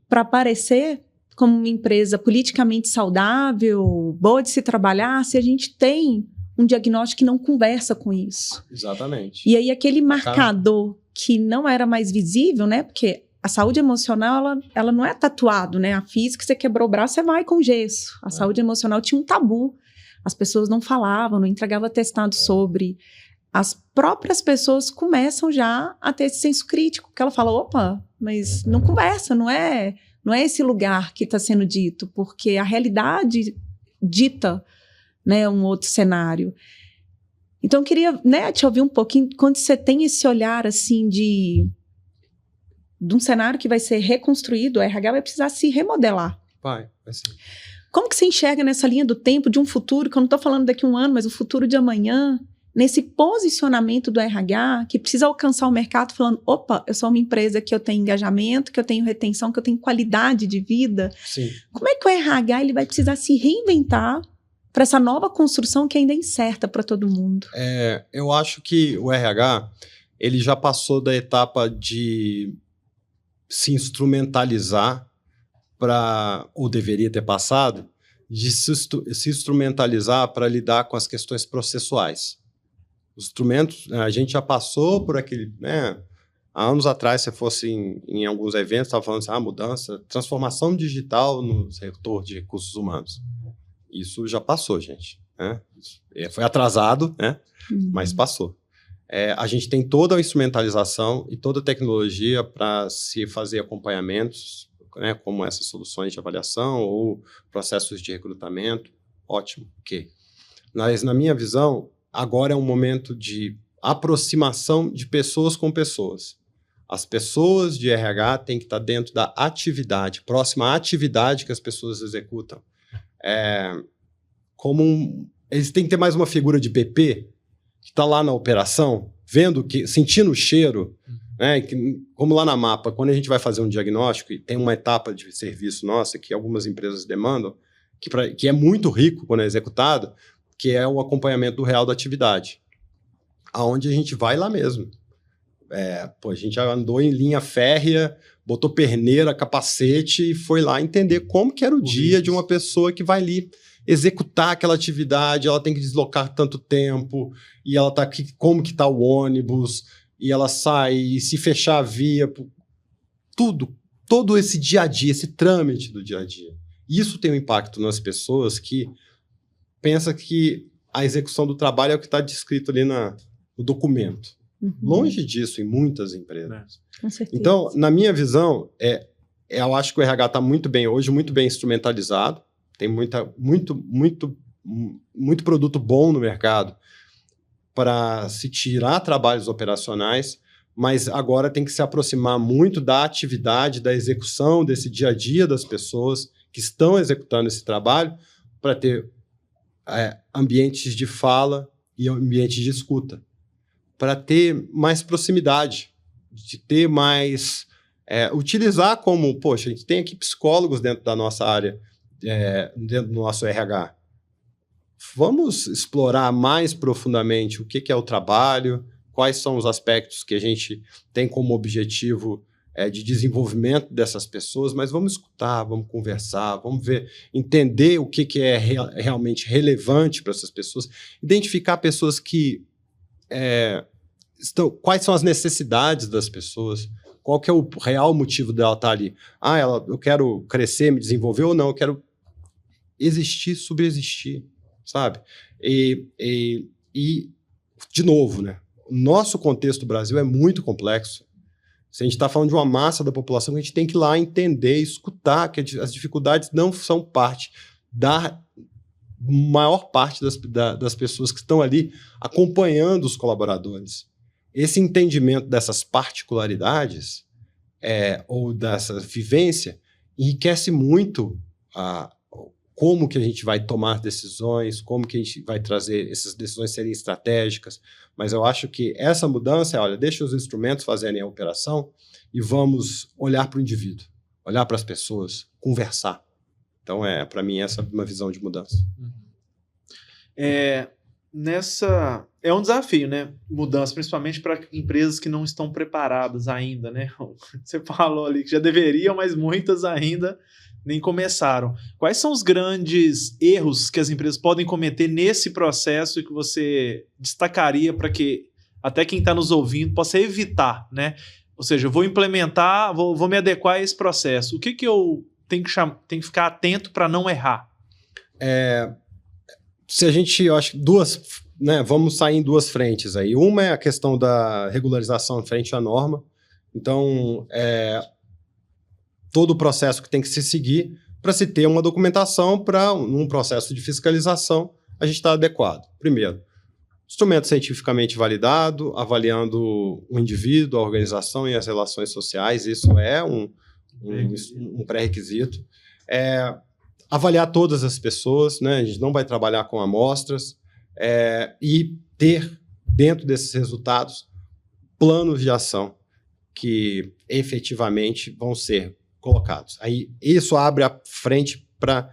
para aparecer como uma empresa politicamente saudável, boa de se trabalhar, se a gente tem um diagnóstico que não conversa com isso. Exatamente. E aí, aquele marcador que não era mais visível, né? Porque a saúde emocional, ela não é tatuado, né? A física, você quebrou o braço, você vai com gesso. A saúde emocional tinha um tabu. As pessoas não falavam, não entregavam atestado sobre. As próprias pessoas começam já a ter esse senso crítico, porque ela fala, opa, mas não conversa, não é esse lugar que está sendo dito, porque a realidade dita, né, um outro cenário. Então, eu queria, né, te ouvir um pouquinho, quando você tem esse olhar, assim, de um cenário que vai ser reconstruído, o RH vai precisar se remodelar. Vai sim. Como que você enxerga nessa linha do tempo de um futuro, que eu não estou falando daqui a um ano, mas o futuro de amanhã, nesse posicionamento do RH, que precisa alcançar o mercado falando, opa, eu sou uma empresa que eu tenho engajamento, que eu tenho retenção, que eu tenho qualidade de vida. Sim. Como é que o RH ele vai precisar se reinventar para essa nova construção que ainda é incerta para todo mundo? Eu acho que o RH ele já passou da etapa de se instrumentalizar ou deveria ter passado, de se instrumentalizar para lidar com as questões processuais. Os instrumentos, a gente já passou por aquele, né, há anos atrás, se fosse em alguns eventos, estava falando assim, mudança, transformação digital no setor de recursos humanos. Isso já passou, gente. Né? Foi atrasado, né? Mas passou. A gente tem toda a instrumentalização e toda a tecnologia para se fazer acompanhamentos, né, como essas soluções de avaliação ou processos de recrutamento. Ótimo, ok. Mas, na minha visão, agora é um momento de aproximação de pessoas com pessoas. As pessoas de RH têm que estar dentro da atividade, próxima à atividade que as pessoas executam. Eles têm que ter mais uma figura de BP, que está lá na operação, sentindo o cheiro, né? Como lá na Mapa, quando a gente vai fazer um diagnóstico, e tem uma etapa de serviço nossa que algumas empresas demandam, que é muito rico quando é executado, que é o acompanhamento do real da atividade, aonde a gente vai lá mesmo. A gente já andou em linha férrea, botou perneira, capacete e foi lá entender como que era o dia de uma pessoa que vai ali executar aquela atividade, ela tem que deslocar tanto tempo, e ela tá aqui, como que tá o ônibus, e ela sai, e se fechar a via, todo esse dia a dia, esse trâmite do dia a dia. Isso tem um impacto nas pessoas que pensa que a execução do trabalho é o que está descrito ali no documento. Longe disso em muitas empresas. Com certeza. Então, na minha visão, eu acho que o RH está muito bem hoje, muito bem instrumentalizado, tem muito produto bom no mercado para se tirar trabalhos operacionais, mas agora tem que se aproximar muito da atividade, da execução desse dia a dia das pessoas que estão executando esse trabalho para ter ambientes de fala e ambientes de escuta, para ter mais proximidade, de ter mais... utilizar como, poxa, a gente tem aqui psicólogos dentro da nossa área, dentro do nosso RH. Vamos explorar mais profundamente o que é o trabalho, quais são os aspectos que a gente tem como objetivo de desenvolvimento dessas pessoas, mas vamos escutar, vamos conversar, vamos entender o que é realmente relevante para essas pessoas, identificar pessoas que quais são as necessidades das pessoas, qual que é o real motivo dela estar ali. Eu quero crescer, me desenvolver ou não, eu quero existir, subsistir, sabe? E de novo, né? O nosso contexto do Brasil é muito complexo. Se a gente está falando de uma massa da população, a gente tem que ir lá entender, escutar que as dificuldades não são parte da maior parte das pessoas que estão ali acompanhando os colaboradores. Esse entendimento dessas particularidades ou dessa vivência enriquece muito como que a gente vai tomar decisões, como que a gente vai trazer essas decisões serem estratégicas. Mas eu acho que essa mudança olha, deixa os instrumentos fazerem a operação e vamos olhar para o indivíduo, olhar para as pessoas, conversar. Então, para mim, essa é uma visão de mudança. É um desafio, né? Mudança, principalmente para empresas que não estão preparadas ainda, né? Você falou ali que já deveriam, mas muitas ainda nem começaram. Quais são os grandes erros que as empresas podem cometer nesse processo e que você destacaria para que até quem está nos ouvindo possa evitar, né? Ou seja, eu vou implementar, vou me adequar a esse processo. O que eu tenho que ficar atento para não errar? Eu acho que vamos sair em duas frentes aí. Uma é a questão da regularização frente à norma. Então, todo o processo que tem que se seguir para se ter uma documentação para, num processo de fiscalização, a gente está adequado. Primeiro, instrumento cientificamente validado, avaliando o indivíduo, a organização e as relações sociais. Isso é um pré-requisito. Avaliar todas as pessoas, né? A gente não vai trabalhar com amostras, e ter, dentro desses resultados, planos de ação que efetivamente vão ser colocados. Aí isso abre a frente para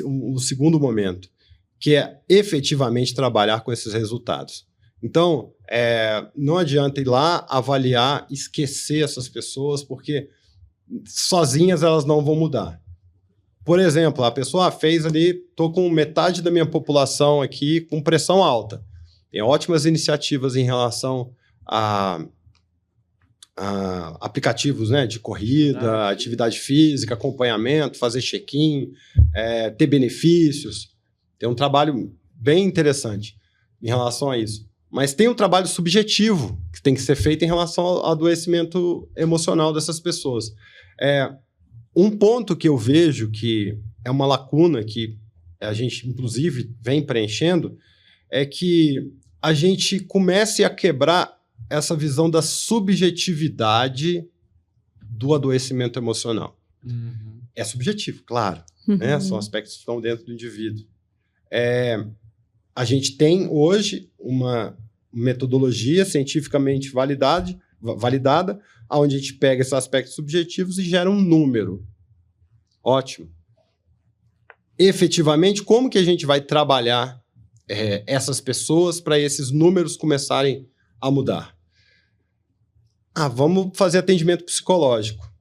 o segundo momento, que é efetivamente trabalhar com esses resultados. Então, não adianta ir lá, avaliar, esquecer essas pessoas, porque sozinhas elas não vão mudar. Por exemplo, a pessoa fez ali, estou com metade da minha população aqui com pressão alta. Tem ótimas iniciativas em relação a aplicativos, né, de corrida, atividade física, acompanhamento, fazer check-in, ter benefícios. Tem um trabalho bem interessante em relação a isso. Mas tem um trabalho subjetivo que tem que ser feito em relação ao adoecimento emocional dessas pessoas. Um ponto que eu vejo que é uma lacuna que a gente, inclusive, vem preenchendo é que a gente comece a quebrar essa visão da subjetividade do adoecimento emocional. Uhum. É subjetivo, claro. Né? São aspectos que estão dentro do indivíduo. A gente tem hoje uma metodologia cientificamente validada, onde a gente pega esses aspectos subjetivos e gera um número. Ótimo. Efetivamente, como que a gente vai trabalhar essas pessoas para esses números começarem a mudar? Vamos fazer atendimento psicológico.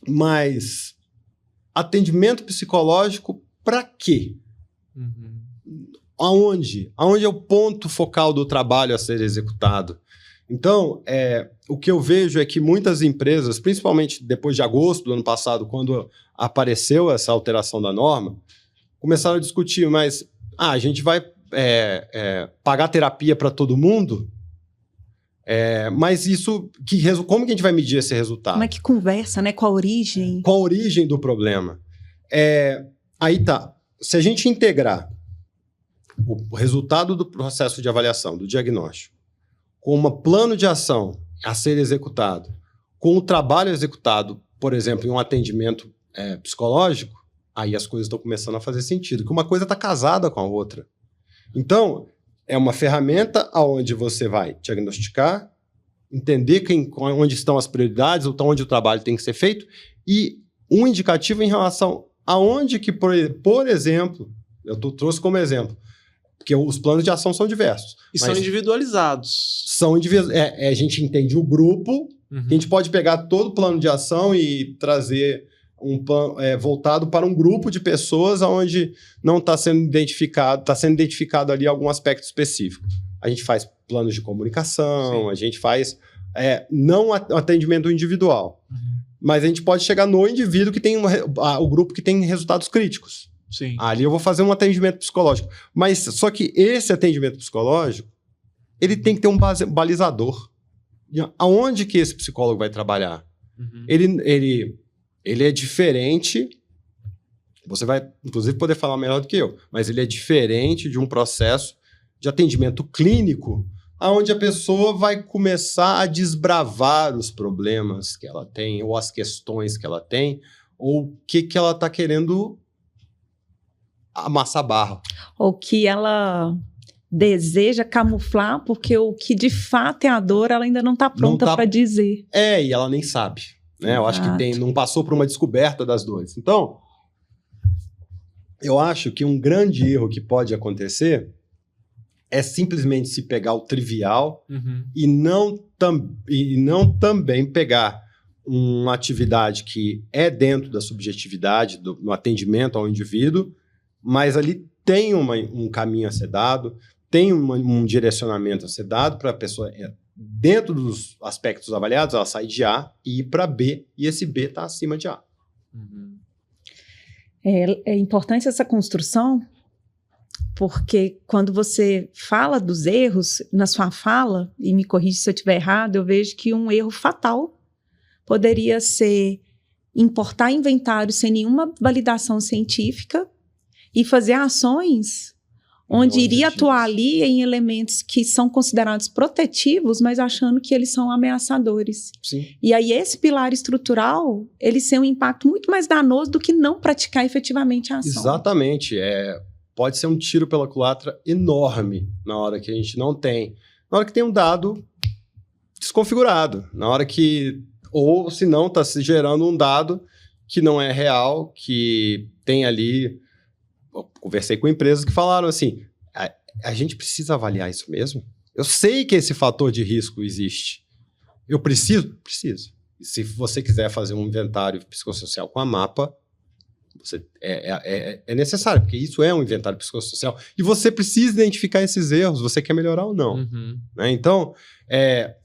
Mas atendimento psicológico para quê? Uhum. Aonde? Aonde é o ponto focal do trabalho a ser executado? Então, o que eu vejo é que muitas empresas, principalmente depois de agosto do ano passado, quando apareceu essa alteração da norma, começaram a discutir, mas a gente vai pagar terapia para todo mundo? Mas isso, como que a gente vai medir esse resultado? Como é que conversa, né? Qual a origem? Qual a origem do problema? Aí tá. Se a gente integrar o resultado do processo de avaliação, do diagnóstico, com um plano de ação a ser executado, com o trabalho executado, por exemplo, em um atendimento psicológico, aí as coisas estão começando a fazer sentido, que uma coisa está casada com a outra. Então, é uma ferramenta onde você vai diagnosticar, entender onde estão as prioridades, onde o trabalho tem que ser feito, e um indicativo em relação aonde que, por exemplo, eu trouxe como exemplo, porque os planos de ação são diversos. E são individualizados. A gente entende o grupo, uhum. A gente pode pegar todo o plano de ação e trazer um plano voltado para um grupo de pessoas onde não está sendo identificado ali algum aspecto específico. a gente faz planos de comunicação, Sim. a gente faz não atendimento individual, mas a gente pode chegar no indivíduo que tem o grupo que tem resultados críticos. Sim. Ali eu vou fazer um atendimento psicológico. Mas só que esse atendimento psicológico, ele tem que ter um balizador. Aonde que esse psicólogo vai trabalhar? Ele é diferente, você vai, inclusive, poder falar melhor do que eu, mas ele é diferente de um processo de atendimento clínico, onde a pessoa vai começar a desbravar os problemas que ela tem, ou as questões que ela tem, ou o que ela está querendo amassar barro. Ou que ela deseja camuflar, porque o que de fato é a dor, ela ainda não está pronta para dizer. E ela nem sabe. Né? Eu acho que não passou por uma descoberta das dores. Então, eu acho que um grande erro que pode acontecer é simplesmente se pegar o trivial e não também pegar uma atividade que é dentro da subjetividade, no atendimento ao indivíduo, mas ali tem um caminho a ser dado, tem um direcionamento a ser dado para a pessoa, dentro dos aspectos avaliados, ela sai de A e ir para B, e esse B está acima de A. É importante essa construção, porque quando você fala dos erros, na sua fala, e me corrige se eu estiver errado, eu vejo que um erro fatal poderia ser importar inventário sem nenhuma validação científica e fazer ações onde iria atuar ali em elementos que são considerados protetivos, mas achando que eles são ameaçadores. Sim. E aí esse pilar estrutural, ele tem um impacto muito mais danoso do que não praticar efetivamente a ação. Exatamente. Pode ser um tiro pela culatra enorme na hora que a gente não tem. Na hora que tem um dado desconfigurado. Na hora que... Ou se não, está se gerando um dado que não é real, que tem ali... Eu conversei com empresas que falaram assim, a gente precisa avaliar isso mesmo? Eu sei que esse fator de risco existe. Eu preciso? Preciso. E se você quiser fazer um inventário psicossocial com a MAPA, é necessário, porque isso é um inventário psicossocial. E você precisa identificar esses erros, você quer melhorar ou não. Né? Então,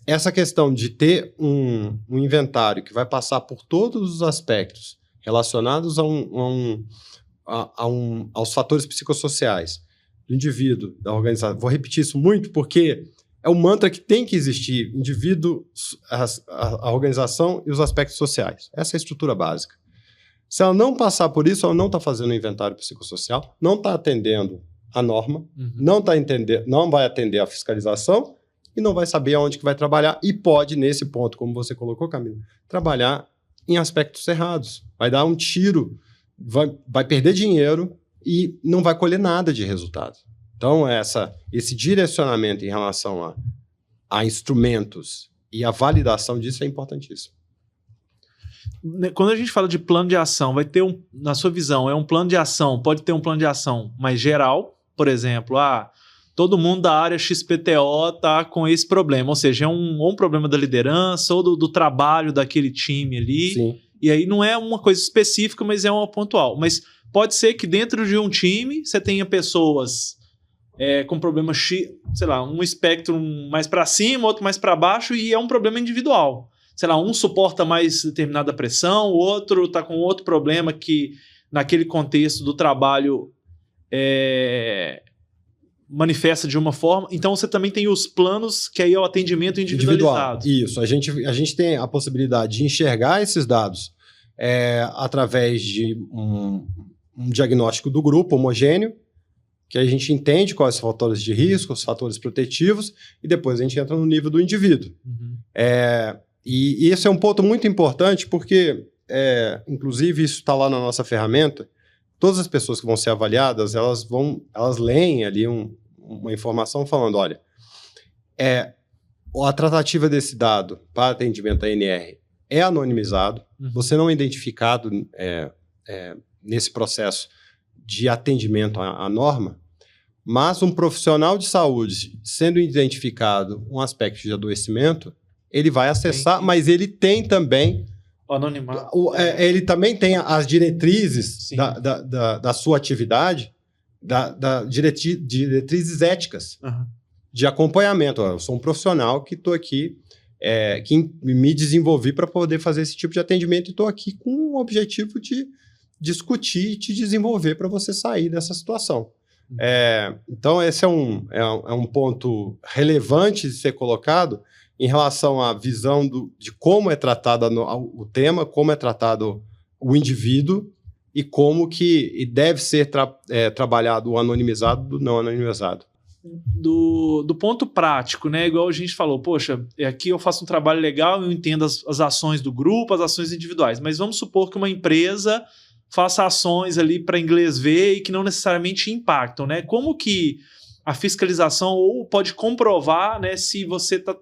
essa questão de ter um inventário que vai passar por todos os aspectos relacionados aos fatores psicossociais do indivíduo, da organização. Vou repetir isso muito porque é um mantra que tem que existir: indivíduo, a organização e os aspectos sociais. Essa é a estrutura básica. Se ela não passar por isso, ela não está fazendo um inventário psicossocial, não está atendendo a norma, não vai atender a fiscalização e não vai saber aonde que vai trabalhar e pode, nesse ponto, como você colocou, Camila, trabalhar em aspectos errados. Vai dar um tiro, vai perder dinheiro e não vai colher nada de resultado. Então, esse direcionamento em relação a instrumentos e a validação disso é importantíssimo. Quando a gente fala de plano de ação, vai ter na sua visão, é um plano de ação, pode ter um plano de ação mais geral, por exemplo, todo mundo da área XPTO está com esse problema, ou seja, é um problema da liderança ou do trabalho daquele time ali. Sim. E aí não é uma coisa específica, mas é uma pontual. Mas pode ser que dentro de um time você tenha pessoas com problema X, sei lá, um espectro mais para cima, outro mais para baixo, e é um problema individual. Sei lá, um suporta mais determinada pressão, o outro está com outro problema que naquele contexto do trabalho manifesta de uma forma. Então você também tem os planos, que aí é o atendimento individualizado. Isso, a gente tem a possibilidade de enxergar esses dados através de um diagnóstico do grupo homogêneo, que a gente entende quais são os fatores de risco, os fatores protetivos, e depois a gente entra no nível do indivíduo. E esse é um ponto muito importante, porque, inclusive, isso está lá na nossa ferramenta. Todas as pessoas que vão ser avaliadas, elas leem ali uma informação falando, olha, a tratativa desse dado para atendimento à ANR é anonimizado, você não é identificado nesse processo de atendimento à norma, mas um profissional de saúde, sendo identificado um aspecto de adoecimento, ele vai acessar, mas ele tem também... O anonimato. Ele também tem as diretrizes da sua atividade, diretrizes éticas. de acompanhamento. Eu sou um profissional que estou aqui, que me desenvolvi para poder fazer esse tipo de atendimento e estou aqui com o objetivo de discutir e te desenvolver para você sair dessa situação. Então, esse é um ponto relevante de ser colocado em relação à visão de como é tratado o tema, como é tratado o indivíduo e como que deve ser trabalhado o anonimizado do não anonimizado. Do ponto prático, né? Igual a gente falou, poxa, aqui eu faço um trabalho legal, eu entendo as ações do grupo, as ações individuais, mas vamos supor que uma empresa faça ações ali para inglês ver e que não necessariamente impactam, né? Como que a fiscalização ou pode comprovar, né, se você está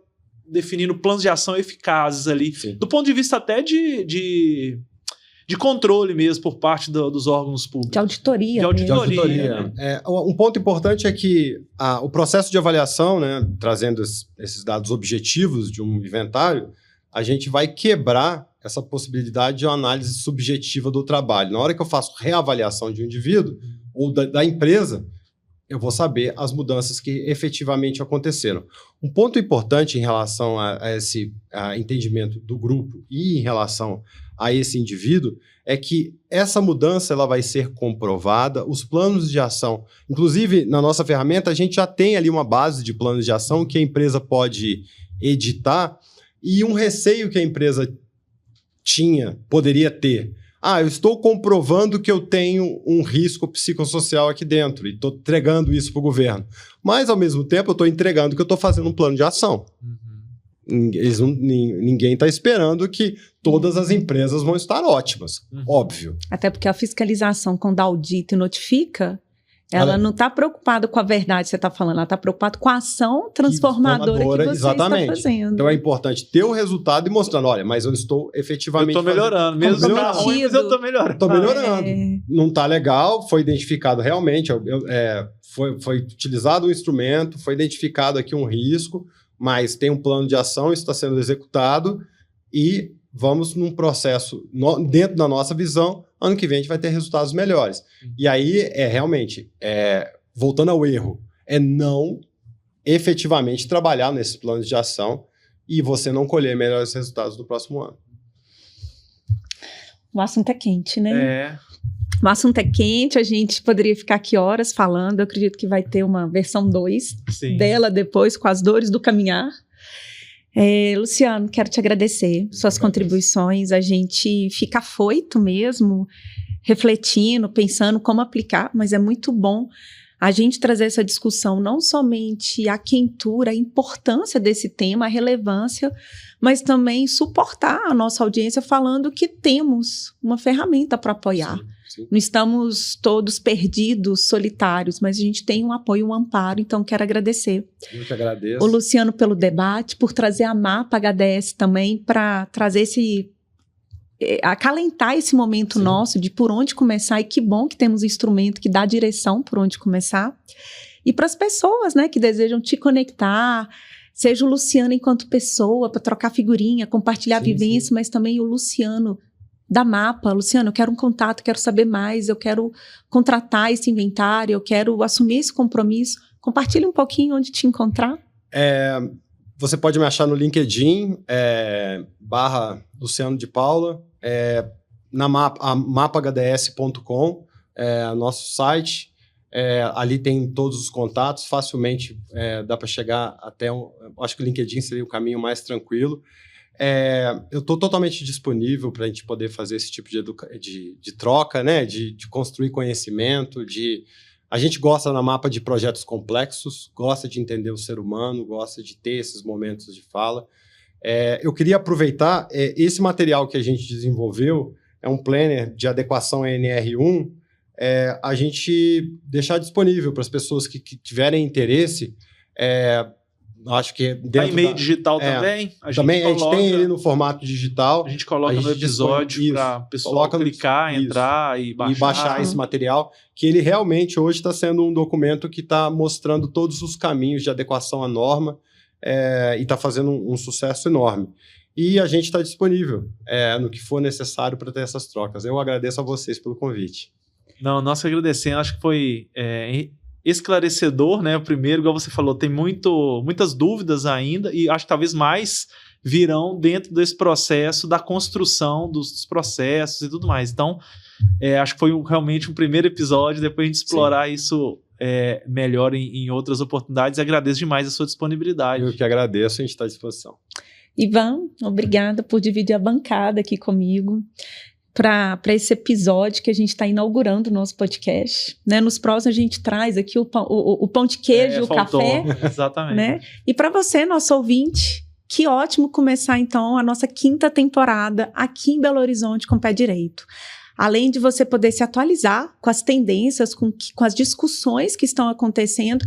definindo planos de ação eficazes ali, Sim. do ponto de vista até de controle mesmo por parte dos órgãos públicos. De auditoria. De auditoria. Né? Um ponto importante é que o processo de avaliação, né, trazendo esses dados objetivos de um inventário, a gente vai quebrar essa possibilidade de uma análise subjetiva do trabalho. Na hora que eu faço reavaliação de um indivíduo ou da empresa, eu vou saber as mudanças que efetivamente aconteceram. Um ponto importante em relação a esse entendimento do grupo e em relação a esse indivíduo é que essa mudança ela vai ser comprovada, os planos de ação. Inclusive, na nossa ferramenta, a gente já tem ali uma base de planos de ação que a empresa pode editar e um receio que a empresa poderia ter. Eu estou comprovando que eu tenho um risco psicossocial aqui dentro e estou entregando isso para o governo. Mas, ao mesmo tempo, eu estou entregando que eu estou fazendo um plano de ação. Ninguém está esperando que todas as empresas vão estar ótimas, óbvio. Até porque a fiscalização, quando audita e notifica, ela não está preocupada com a verdade que você está falando, ela está preocupada com a ação transformadora que você exatamente. Está fazendo. Então é importante ter o resultado e mostrando, olha, mas eu estou efetivamente... Eu estou melhorando, mesmo que está ruim, mas eu estou melhorando. Estou melhorando. Não está legal, foi identificado realmente, foi utilizado um instrumento, foi identificado aqui um risco, mas tem um plano de ação, isso está sendo executado e vamos num processo, dentro da nossa visão, ano que vem a gente vai ter resultados melhores. E aí, realmente, voltando ao erro, não efetivamente trabalhar nesses planos de ação e você não colher melhores resultados no próximo ano. O assunto é quente, né? O assunto é quente, a gente poderia ficar aqui horas falando, eu acredito que vai ter uma versão 2 dela depois, com as dores do caminhar. Luciano, quero te agradecer suas contribuições, a gente fica afoito mesmo, refletindo, pensando como aplicar, mas é muito bom a gente trazer essa discussão, não somente a quentura, a importância desse tema, a relevância, mas também suportar a nossa audiência falando que temos uma ferramenta para apoiar. Sim. Não estamos todos perdidos, solitários, mas a gente tem um apoio, um amparo, então quero agradecer. Eu que agradeço. O Luciano pelo debate, por trazer a MAPA HDS também, para trazer acalentar esse momento nosso de por onde começar, e que bom que temos um instrumento que dá direção por onde começar. E para as pessoas, né, que desejam te conectar, seja o Luciano enquanto pessoa, para trocar figurinha, compartilhar vivência, mas também o Luciano da MAPA. Luciano, eu quero um contato, quero saber mais, eu quero contratar esse inventário, eu quero assumir esse compromisso. Compartilhe um pouquinho onde te encontrar. Você pode me achar no LinkedIn, /Luciano de Paula, na mapahds.com, nosso site. Ali tem todos os contatos, facilmente dá para chegar até acho que o LinkedIn seria o caminho mais tranquilo. Eu estou totalmente disponível para a gente poder fazer esse tipo de troca, né? De construir conhecimento, A gente gosta na MAPA de projetos complexos, gosta de entender o ser humano, gosta de ter esses momentos de fala. Eu queria aproveitar esse material que a gente desenvolveu, é um planner de adequação à NR1, a gente deixar disponível para as pessoas que tiverem interesse. Acho que dentro e-mail digital também. A gente tem ele no formato digital. A gente coloca no episódio para a pessoa clicar, entrar e baixar esse material, que ele realmente hoje está sendo um documento que está mostrando todos os caminhos de adequação à norma e está fazendo um sucesso enorme. E a gente está disponível no que for necessário para ter essas trocas. Eu agradeço a vocês pelo convite. Não, nós agradecemos. Acho que foi esclarecedor, né? O primeiro, igual você falou, tem muitas dúvidas ainda e acho que talvez mais virão dentro desse processo da construção dos processos e tudo mais. Então, acho que foi realmente um primeiro episódio, depois a gente explorar isso melhor em outras oportunidades. Agradeço demais a sua disponibilidade. Eu que agradeço, a gente está à disposição. Ivan, obrigada por dividir a bancada aqui comigo para esse episódio que a gente está inaugurando o nosso podcast, né? Nos próximos a gente traz aqui o pão de queijo, o café. Exatamente. Né? E para você, nosso ouvinte, que ótimo começar então a nossa 5ª temporada aqui em Belo Horizonte com o pé direito. Além de você poder se atualizar com as tendências, com as discussões que estão acontecendo,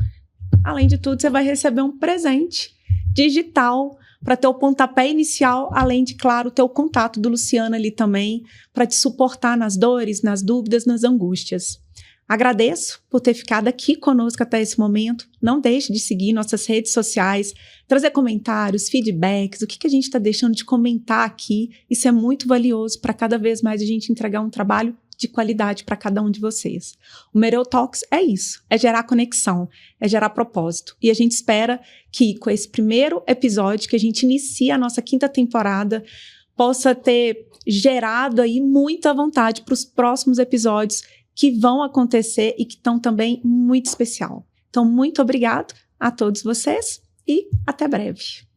além de tudo, você vai receber um presente digital para ter o pontapé inicial, além de, claro, ter o contato do Luciano ali também, para te suportar nas dores, nas dúvidas, nas angústias. Agradeço por ter ficado aqui conosco até esse momento. Não deixe de seguir nossas redes sociais, trazer comentários, feedbacks, o que a gente está deixando de comentar aqui. Isso é muito valioso para cada vez mais a gente entregar um trabalho de qualidade para cada um de vocês. O Mereu Talks é isso, é gerar conexão, é gerar propósito. E a gente espera que com esse primeiro episódio, que a gente inicia a nossa 5ª temporada, possa ter gerado aí muita vontade para os próximos episódios que vão acontecer e que estão também muito especial. Então, muito obrigado a todos vocês e até breve.